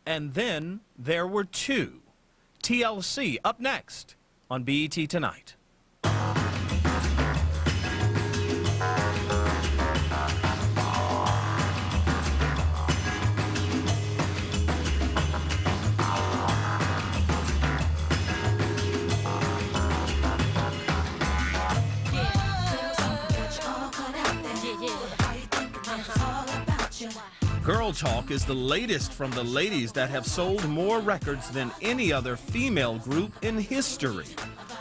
And then there were two. TLC up next on BET Tonight. Girl Talk is the latest from the ladies that have sold more records than any other female group in history.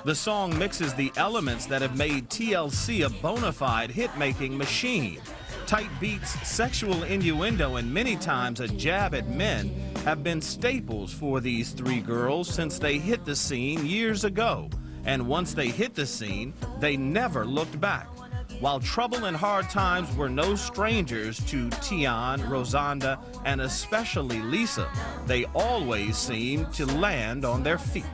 The song mixes the elements that have made TLC a bona fide hit-making machine. Tight beats, sexual innuendo, and many times a jab at men have been staples for these three girls since they hit the scene years ago. And once they hit the scene, they never looked back. While trouble and hard times were no strangers to Tian, Rosanda, and especially Lisa, they always seemed to land on their feet.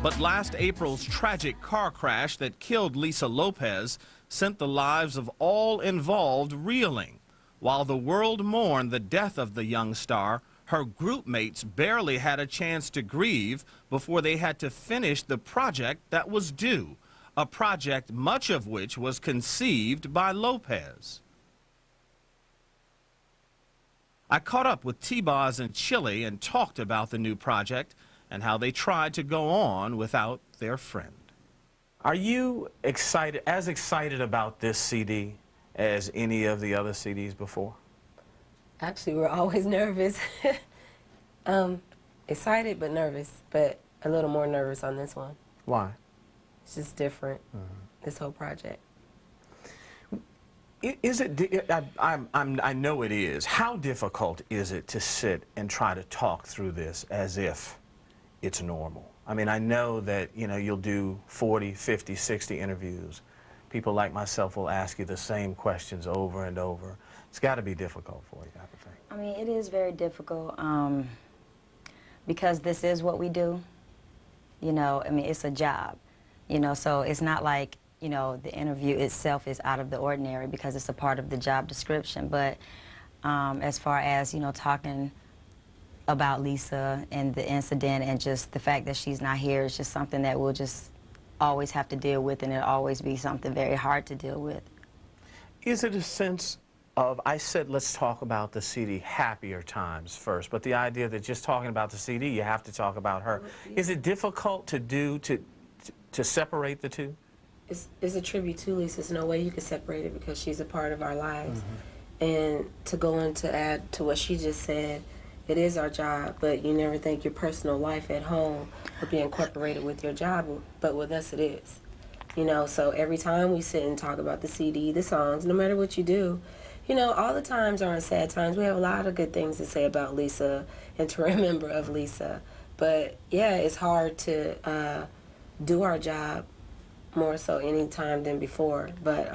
But last April's tragic car crash that killed Lisa Lopez sent the lives of all involved reeling. While the world mourned the death of the young star, her group mates barely had a chance to grieve before they had to finish the project that was due. A project much of which was conceived by Lopez. I caught up with T-Boz and Chili and talked about the new project and how they tried to go on without their friend. Are you excited about this CD as any of the other CDs before? Actually, we're always nervous. Excited but nervous, but a little more nervous on this one. Why? It's just different, this whole project. Is it, I know it is. How difficult is it to sit and try to talk through this as if it's normal? I mean, I know that, you know, you'll do 40, 50, 60 interviews. People like myself will ask you the same questions over and over. It's got to be difficult for you, I would think. I mean, it is very difficult because this is what we do. You know, I mean, it's a job. You know, so it's not like, you know, the interview itself is out of the ordinary because it's a part of the job description. But as far as, you know, talking about Lisa and the incident and just the fact that she's not here is just something that we'll just always have to deal with, and it'll always be something very hard to deal with. Is it a sense of, I said let's talk about the CD Happier Times first, but the idea that just talking about the CD, you have to talk about her. Is it difficult to do, to separate the two? It's a tribute to Lisa. There's no way you can separate it because she's a part of our lives. And to go on to add to what she just said, it is our job, but you never think your personal life at home would be incorporated with your job, but with us it is. You know, so every time we sit and talk about the CD, the songs, no matter what you do, you know, all the times aren't sad times. We have a lot of good things to say about Lisa and to remember of Lisa. But yeah, it's hard to do our job more so any time than before, but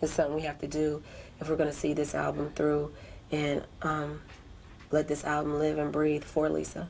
it's something we have to do if we're going to see this album through and let this album live and breathe for Lisa.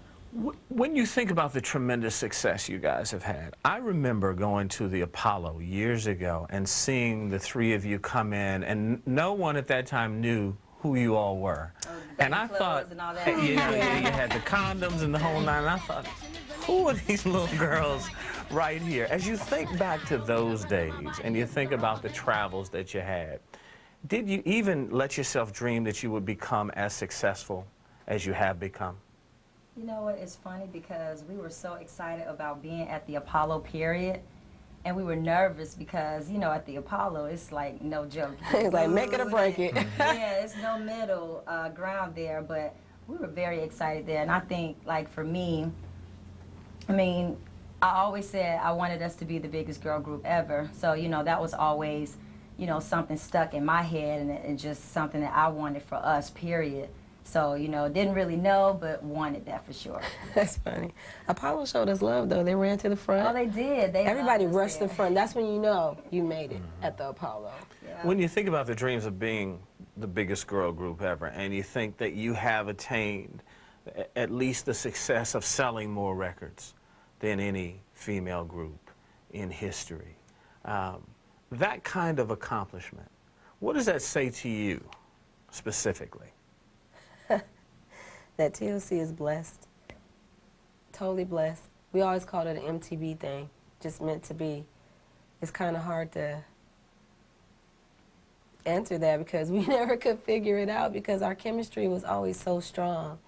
When you think about the tremendous success you guys have had, I remember going to the Apollo years ago and seeing the three of you come in, and no one at that time knew who you all were. And I thought, and all that. you know, you had the condoms and the whole nine, and I thought, who are these little girls right here? As you think back to those days and you think about the travels that you had, did you even let yourself dream that you would become as successful as you have become? You know what, it's funny because we were so excited about being at the Apollo period, and we were nervous because, you know, at the Apollo, it's like no joke. It's like make it or break it. Yeah, it's no middle ground there, but we were very excited there. And I think, like, for me, I mean, I always said I wanted us to be the biggest girl group ever. So, you know, that was always, you know, something stuck in my head and just something that I wanted for us, period. So, you know, didn't really know, but wanted that for sure. That's funny. Apollo showed us love, though. They ran to the front. Oh, they did. Everybody rushed the front. That's when you know you made it at the Apollo. Yeah. When you think about the dreams of being the biggest girl group ever, and you think that you have attained at least the success of selling more records than any female group in history, that kind of accomplishment, what does that say to you specifically? that TLC is blessed. Totally blessed. We always called it an MTV thing, just meant to be. It's kind of hard to answer that because we never could figure it out because our chemistry was always so strong.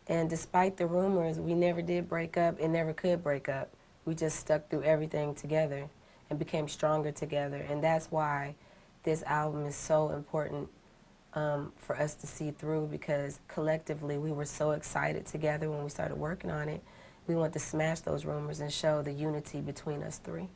And despite the rumors, we never did break up and never could break up. We just stuck through everything together and became stronger together. And that's why this album is so important for us to see through, because collectively we were so excited together when we started working on it. We wanted to smash those rumors and show the unity between us three.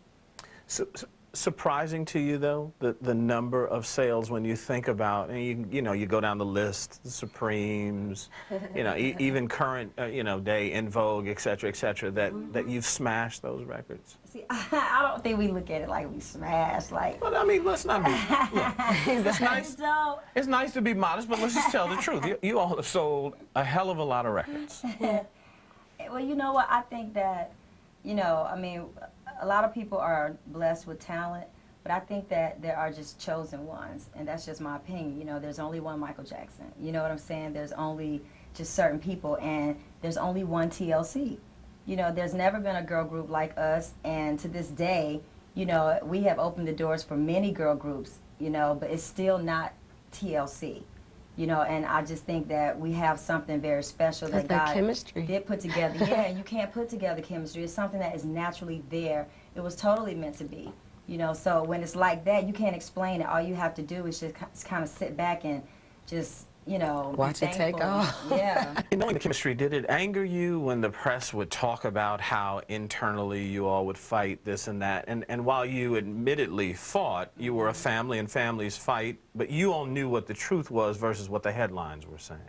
Surprising to you, though, the number of sales when you think about, and you know, you go down the list, the Supremes, you know, even current, you know, day, In Vogue, et cetera, that you've smashed those records? See, I don't think we look at it like we smashed, like... Well, I mean, let's not be... Look, it's nice. So, It's nice to be modest, but let's just tell the truth. You all have sold a hell of a lot of records. well, you know what? I think that, you know, I mean, a lot of people are blessed with talent, but I think that there are just chosen ones, and that's just my opinion. You know, there's only one Michael Jackson. You know what I'm saying? There's only just certain people, and there's only one TLC. You know, there's never been a girl group like us, and to this day, you know, we have opened the doors for many girl groups, you know, but it's still not TLC. You know, and I just think that we have something very special that God chemistry. did put together. Yeah, and you can't put together chemistry. It's something that is naturally there. It was totally meant to be. You know, so when it's like that, you can't explain it. All you have to do is just kind of sit back and just, you know, watch it take off. Yeah. Knowing the chemistry, did it anger you when the press would talk about how internally you all would fight this and that? And while you admittedly fought, you were a family and families fight, but you all knew what the truth was versus what the headlines were saying.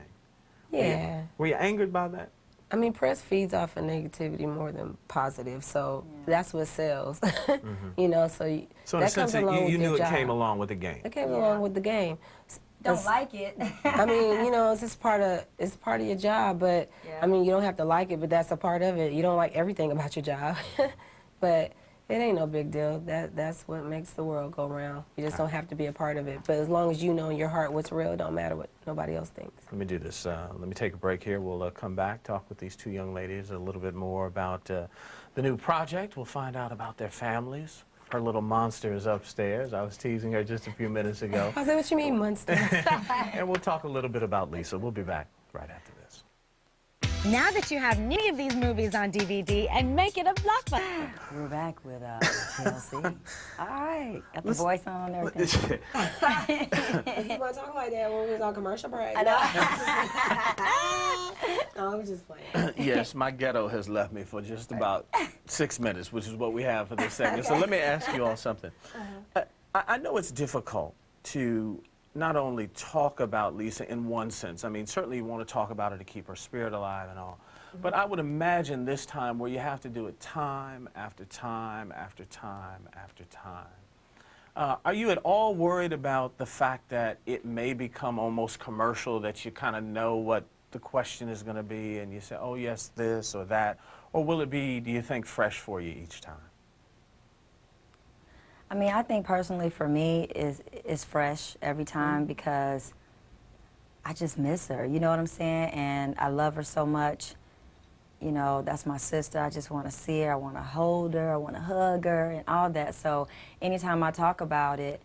Yeah. Were you angered by that? I mean, press feeds off of negativity more than positive, so that's what sells. You know, so in that a sense, comes along you with knew your it job. came along with the game. It came along with the game. Don't like it. I mean, you know, it's part of your job, but I mean, you don't have to like it, but that's a part of it. You don't like everything about your job, but it ain't no big deal. That's what makes the world go round. You just don't have to be a part of it. But as long as you know in your heart what's real, it don't matter what nobody else thinks. Let me do this. Let me take a break here. We'll come back, talk with these two young ladies a little bit more about the new project. We'll find out about their families. Her little monster is upstairs. I was teasing her just a few minutes ago. I said, what you mean, monster? And we'll talk a little bit about Lisa. We'll be back right after this. Now that you have many of these movies on DVD and make it a blockbuster. We're back with TLC. All right. Got the voice on and everything. You want to talk like that when we was on commercial break? I know. No, I was just playing. Yes, my ghetto has left me for just about 6 minutes, which is what we have for this segment. So let me ask you all something. I know it's difficult to not only talk about Lisa in one sense. I mean, certainly you want to talk about her to keep her spirit alive and all. But I would imagine this time where you have to do it time after time after time after time. Are you at all worried about the fact that it may become almost commercial, that you kind of know what the question is going to be and you say, oh, yes, this or that? Or will it be, do you think, fresh for you each time? I mean, I think personally for me is fresh every time because I just miss her. You know what I'm saying? And I love her so much. You know, that's my sister. I just want to see her. I want to hold her. I want to hug her and all that. So anytime I talk about it,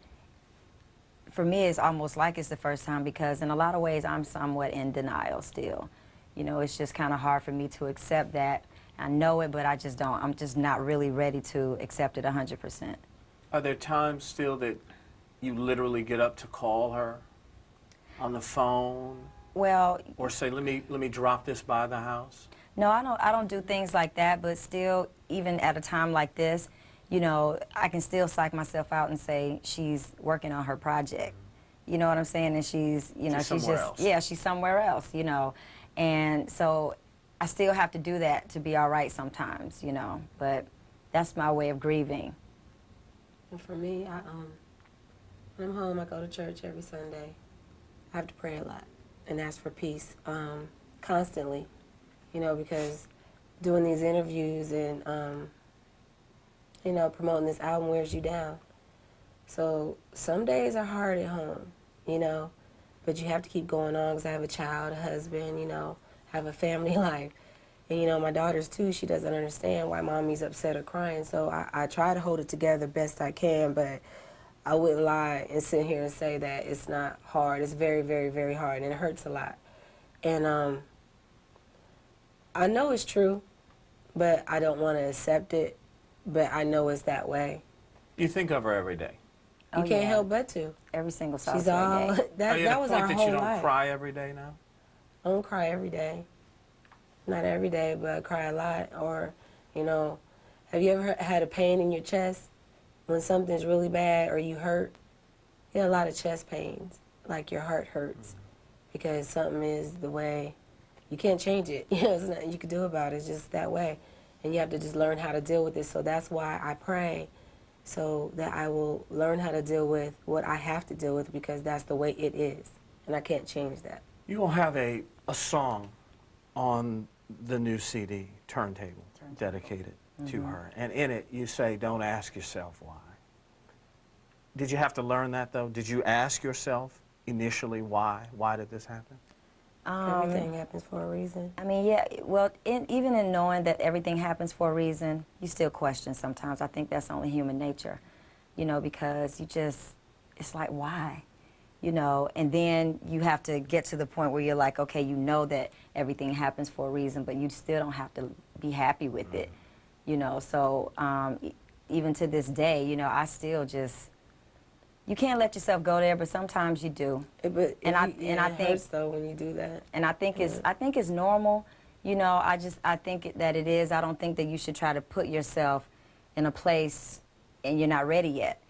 for me, it's almost like it's the first time because in a lot of ways, I'm somewhat in denial still. You know, it's just kind of hard for me to accept that. I know it, but I just don't. I'm just not really ready to accept it 100%. Are there times still that you literally get up to call her on the phone? Well, or say, let me drop this by the house? No, I don't do things like that, but still, even at a time like this, you know, I can still psych myself out and say she's working on her project. You know what I'm saying? And she's, you know, she's just, else. Yeah, she's somewhere else, you know. And so I still have to do that to be all right sometimes, you know. But that's my way of grieving. And for me, when I'm home, I go to church every Sunday. I have to pray a lot and ask for peace constantly, you know, because doing these interviews and, you know, promoting this album wears you down. So some days are hard at home, you know, but you have to keep going on because I have a child, a husband, you know, have a family life. And, you know, my daughter's too, she doesn't understand why mommy's upset or crying. So I try to hold it together best I can, but I wouldn't lie and sit here and say that it's not hard. It's very, very, very hard, and it hurts a lot. And I know it's true, but I don't want to accept it, but I know it's that way. You think of her every day. You can't help but to. Every single song. She's all, day. that was our Are you at a point that whole you don't life. cry every day now? I don't cry every day. Not every day, but I cry a lot. Or, you know, have you ever had a pain in your chest when something's really bad or you hurt? You get a lot of chest pains, like your heart hurts because something is the way. You can't change it. You know, there's nothing you can do about it. It's just that way. And you have to just learn how to deal with it. So that's why I pray, so that I will learn how to deal with what I have to deal with, because that's the way it is. And I can't change that. You will have a song on the new CD, Turntable, dedicated to her. And in it, you say, don't ask yourself why. Did you have to learn that, though? Did you ask yourself initially why? Why did this happen? Everything happens for a reason. I mean, yeah, well, even in knowing that everything happens for a reason, you still question sometimes. I think that's only human nature, you know, because you just, it's like, why? You know, and then you have to get to the point where you're like, okay, you know that everything happens for a reason, but you still don't have to be happy with it, you know. So even to this day, you know, I still just, you can't let yourself go there, but sometimes you do. But I it think hurts though when you do that. And I think it's normal, you know. I think that it is. I don't think that you should try to put yourself in a place and you're not ready yet.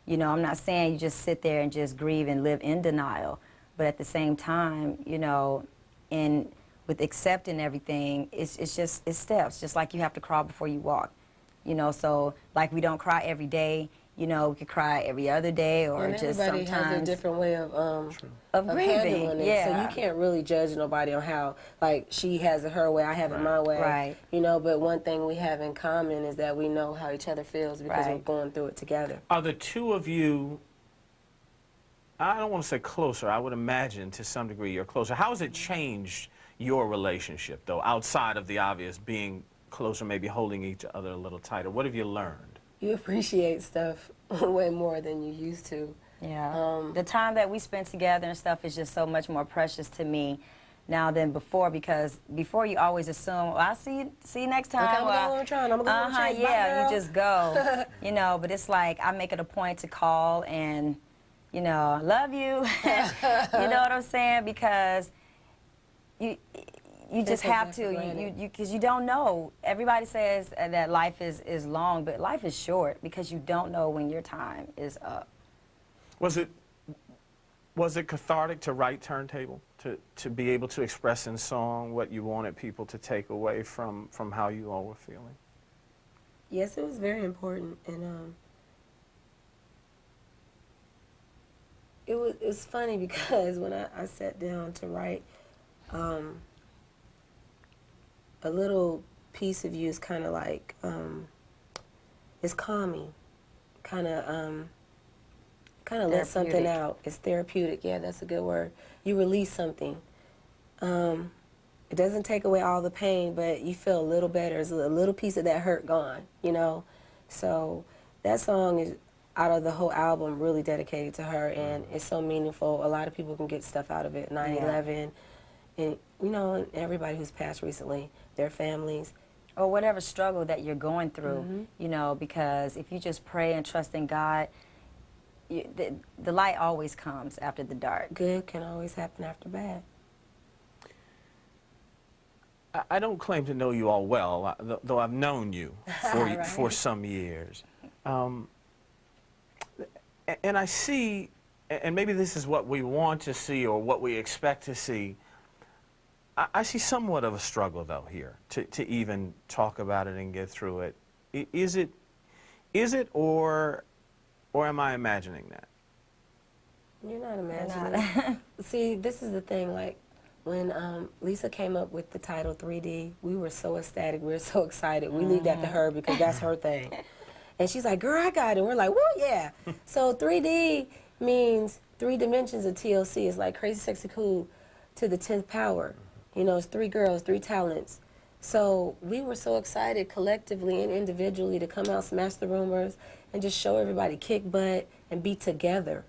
You know, I'm not saying you just sit there and just grieve and live in denial, but at the same time, you know, with accepting everything, it's steps, just like you have to crawl before you walk. You know, so like we don't cry every day. You know, we could cry every other day, or And just everybody sometimes. has a different way of grieving, handling it. yeah. So you can't really judge nobody on how, like, she has it her way, I have it my way. Right. You know, but one thing we have in common is that we know how each other feels because we're Right. going through it together. Are the two of you, I don't want to say closer, I would imagine to some degree you're closer. How has it changed your relationship, though, outside of the obvious being closer, maybe holding each other a little tighter? What have you learned? You appreciate stuff way more than you used to. Yeah. The time that we spent together and stuff is just so much more precious to me now than before, because before you always assume, well, I'll see you next time. Okay, I'm gonna go on Tron. I'm gonna go on Chase. Bye, yeah, girl. you just go. You know, but it's like I make it a point to call and, you know, I love you. You know what I'm saying? Because you just have to, because you don't know. Everybody says that life is long, but life is short because you don't know when your time is up. Was it cathartic to write Turntable, to be able to express in song what you wanted people to take away from how you all were feeling? Yes, it was very important, and it's funny because when I sat down to write, a little piece of you is kind of like, it's calming, kind of let something out. It's therapeutic. Yeah, that's a good word. You release something. It doesn't take away all the pain, but you feel a little better. There's a little piece of that hurt gone, you know? So that song is, out of the whole album, really dedicated to her, and it's so meaningful. A lot of people can get stuff out of it. 9/11, and, you know, everybody who's passed recently, their families. Or whatever struggle that you're going through, you know, because if you just pray and trust in God, the light always comes after the dark. Good can always happen after bad. I don't claim to know you all well, though I've known you for some years. And I see, and maybe this is what we want to see or what we expect to see, I see somewhat of a struggle, though, here, to even talk about it and get through it. Is it, or am I imagining that? You're not imagining it. See, this is the thing, like, when Lisa came up with the title 3D, we were so ecstatic, we were so excited. We leave that to her because that's her thing. And she's like, girl, I got it. And we're like, well, yeah. So 3D means 3 dimensions of TLC. It's like Crazy Sexy Cool to the 10th power. You know, it's 3 girls, 3 talents. So we were so excited collectively and individually to come out, smash the rumors, and just show everybody kick butt and be together.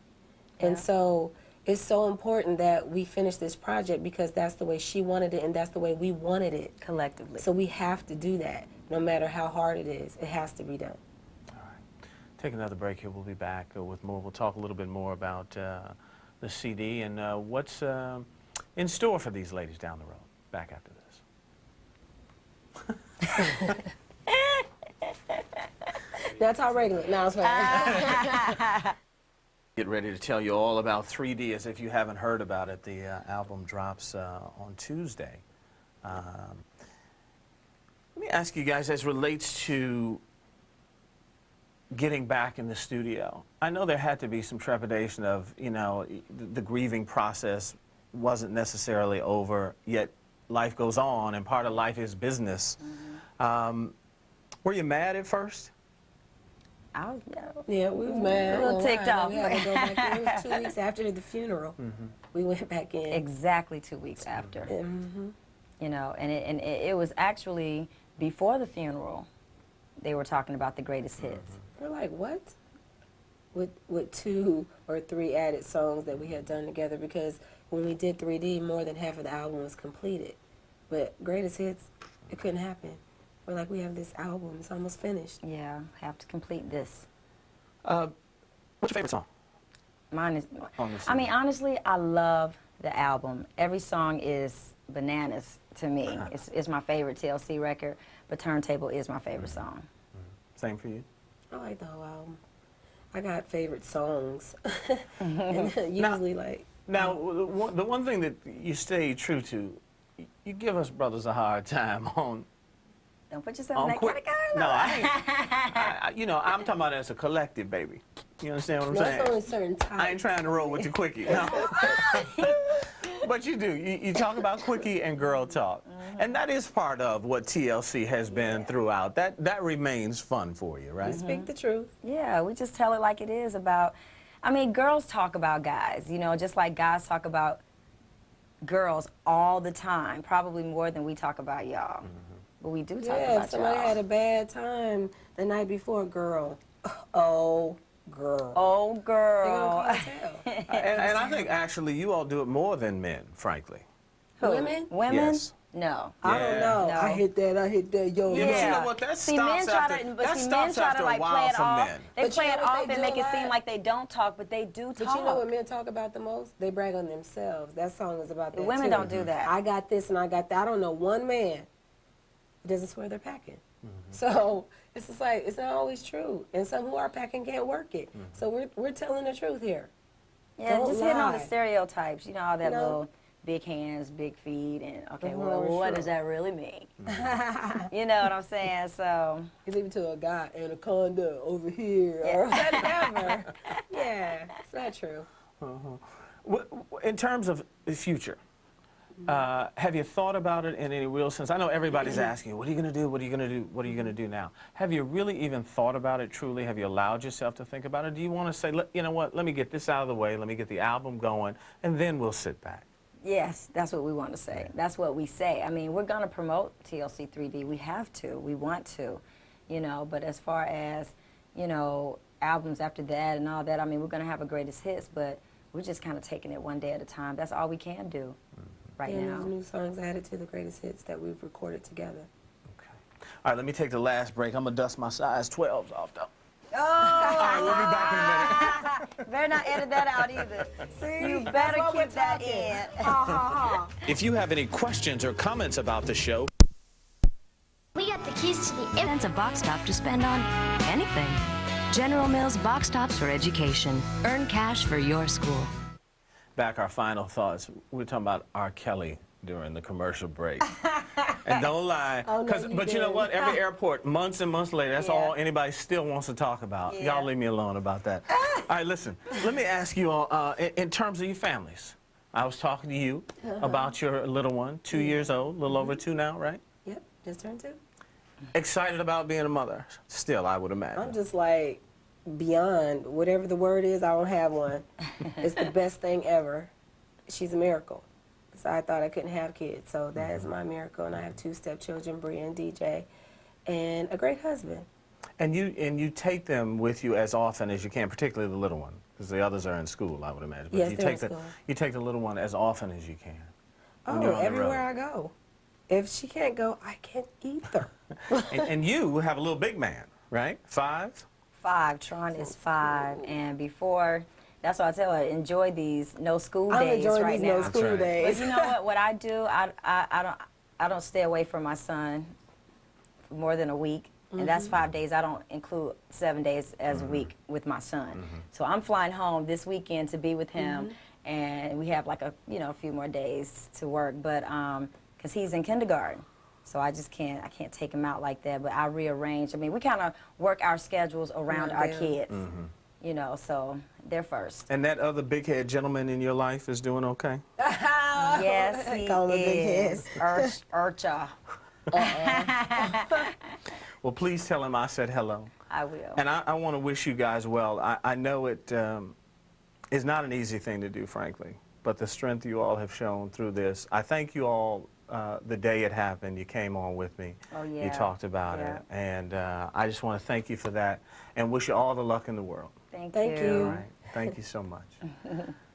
And so it's so important that we finish this project because that's the way she wanted it and that's the way we wanted it. Collectively. So we have to do that, no matter how hard it is. It has to be done. All right. Take another break here. We'll be back with more. We'll talk a little bit more about the CD and what's in store for these ladies down the road. Back after this. That's our regular. No, it's fine. Get ready to tell you all about 3D as if you haven't heard about it. The album drops on Tuesday. Let me ask you guys, as relates to getting back in the studio, I know there had to be some trepidation of, you know, the grieving process wasn't necessarily over, yet life goes on, and part of life is business. Were you mad at first? Yeah, we was mad. A little ticked off. We had to go back in. It was 2 weeks after the funeral. We went back in. Exactly 2 weeks after. You know, and it was actually before the funeral. They were talking about the greatest hits. We're like, what? With 2 or 3 added songs that we had done together, because when we did 3D, more than half of the album was completed. But greatest hits, it couldn't happen. We're like, we have this album, it's almost finished. Yeah, have to complete this. What's your favorite song? Mine is, On this I mean, CD? honestly, I love the album. Every song is bananas to me. It's my favorite TLC record, but Turntable is my favorite song. Same for you? I like the whole album. I got favorite songs. And usually, like... Now, the one thing that you stay true to, you give us brothers a hard time on... Don't put yourself in that category. No, I ain't, you know, I'm talking about as a collective, baby. You understand what I'm No, saying? it's only certain types. I ain't trying to roll with you quickie. No. But you do. You talk about quickie and girl talk. And that is part of what TLC has been throughout. That remains fun for you, right? We speak the truth. Yeah, we just tell it like it is about, I mean, girls talk about guys, you know, just like guys talk about girls all the time, probably more than we talk about y'all. But we do talk Yeah, about if somebody y'all. had a bad time the night before, girl. Oh, girl. Oh, girl. They gonna call tell. And I think actually you all do it more than men, frankly. Who? Women? Women? Yes. No. I don't know. No. I hit that, yo. Yeah, Yeah. but you know what? That See, stops men try after, to, but that see, men stops try after to a like play while it for off. men. They But play you it know what off they and do make a it seem lot? like they don't talk, but they do talk. But you know what men talk about the most? They brag on themselves. That song is about that Women too. don't do that. I got this and I got that. I don't know one man who doesn't swear they're packing. So it's just like, it's not always true. And some who are packing can't work it. So we're telling the truth here. Yeah, Don't just hitting on the lie. stereotypes. You know, all that You know? little big hands, big feet, and okay, Mhm, well, what sure. does that really mean? You know what I'm saying? So, You leave it to a guy, anaconda over here, or whatever. Yeah, it's not true. In terms of the future, have you thought about it in any real sense? I know everybody's asking you, what are you going to do? What are you going to do? What are you going to do now? Have you really even thought about it truly? Have you allowed yourself to think about it? Do you want to say, you know what, let me get this out of the way, let me get the album going, and then we'll sit back? yes, that's what we want to say. That's what we say. I mean, we're going to promote TLC 3D. We have to. We want to, you know, but as far as, you know, albums after that and all that, I mean, we're going to have a greatest hits, but we're just kind of taking it one day at a time. That's all we can do right And now. there's new songs added to the greatest hits that we've recorded together. Okay. All right, let me take the last break. I'm going to dust my size 12s off, though. Oh! All right, we'll be back in a minute. Better not edit that out either. See? You That's better why we're keep that talking. in. Ha, ha, ha. If you have any questions or comments about the show, We got the keys to the It's a box top to spend on anything. General Mills box tops for education. Earn cash for your school. back our final thoughts. We were talking about R. Kelly during the commercial break. And don't lie. Oh, no, 'cause- you but you know didn't. what? Every airport, months and months later, that's Yeah. all anybody still wants to talk about. Yeah. Y'all leave me alone about that. All right, listen. Let me ask you all, in terms of your families, I was talking to you about your little one, 2 years old, a little over 2 now, right? Yep, just turned 2. Excited about being a mother. Still, I would imagine. I'm just like beyond whatever the word is. I don't have one. It's the best thing ever. She's a miracle. So I thought I couldn't have kids. So that is my miracle. And I have 2 stepchildren, Bria and DJ, and a great husband. And you take them with you as often as you can, particularly the little one, because the others are in school, I would imagine. But Yes, you they're take in school. You take the little one as often as you can. when Oh, you're on the everywhere road. I go. If she can't go, I can't either. And you have a little big man, right? 5? 5. Tron is 5, and before, that's why I tell her, enjoy these no school I'm days enjoying right these now. no school right. days. But you know what? What I do, I don't stay away from my son for more than a week, and that's 5 days. I don't include 7 days as a week with my son. So I'm flying home this weekend to be with him, and we have like a few more days to work, but because he's in kindergarten. So I can't take him out like that, but I rearrange. I mean, we kind of work our schedules around our kids, so they're first. And that other big-head gentleman in your life is doing okay? Yes, he Call him a big head. is. Urcha. Well, please tell him I said hello. I will. And I want to wish you guys well. I know it is not an easy thing to do, frankly, but the strength you all have shown through this. I thank you all the day it happened. You came on with me. Oh, yeah. You talked about Yeah. it. And I just want to thank you for that and wish you all the luck in the world. Thank Thank you. you. All right. Thank you so much.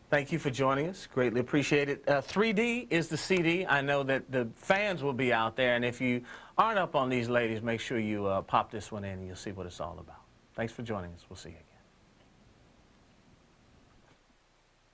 Thank you for joining us. Greatly appreciate it. 3D is the CD. I know that the fans will be out there, and if you aren't up on these ladies, make sure you pop this one in and you'll see what it's all about. Thanks for joining us. We'll see you again.